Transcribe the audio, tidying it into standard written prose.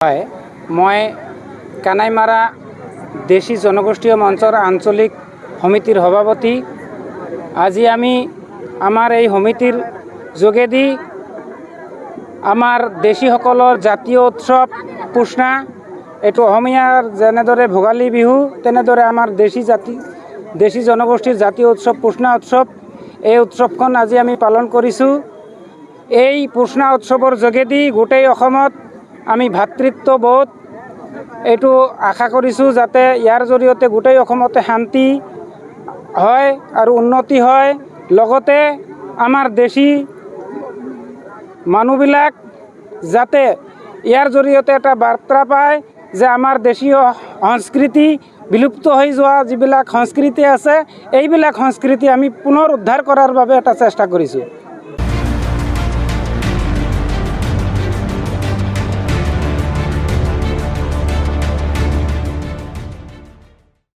হয় মই কানাইমাৰা দেশী জনগোষ্ঠীয় মঞ্চৰ আঞ্চলিক সমিতিৰ সভাপতি। আজি আমি আমাৰ এই সমিতিৰ যোগেদি আমাৰ দেশীসকলৰ জাতীয় উৎসৱ পুষ্ণা, এইটো অসমীয়াৰ যেনেদৰে ভোগালী বিহু তেনেদৰে আমাৰ দেশী জনগোষ্ঠীৰ জাতীয় উৎসৱ পুষ্ণা উৎসৱ। এই উৎসৱখন আজি আমি পালন কৰিছোঁ। এই পুষ্ণা উৎসৱৰ যোগেদি গোটেই অসমত আমি ভাতৃত্ববোধ এইটো আশা কৰিছোঁ, যাতে ইয়াৰ জৰিয়তে গোটেই অসমতে শান্তি হয় আৰু উন্নতি হয়। লগতে আমাৰ দেশী মানুহবিলাক যাতে ইয়াৰ জৰিয়তে এটা বাৰ্তা পায় যে আমাৰ দেশীয় সংস্কৃতি বিলুপ্ত হৈ যোৱা যিবিলাক সংস্কৃতি আছে, এইবিলাক সংস্কৃতি আমি পুনৰ উদ্ধাৰ কৰাৰ বাবে এটা চেষ্টা কৰিছোঁ।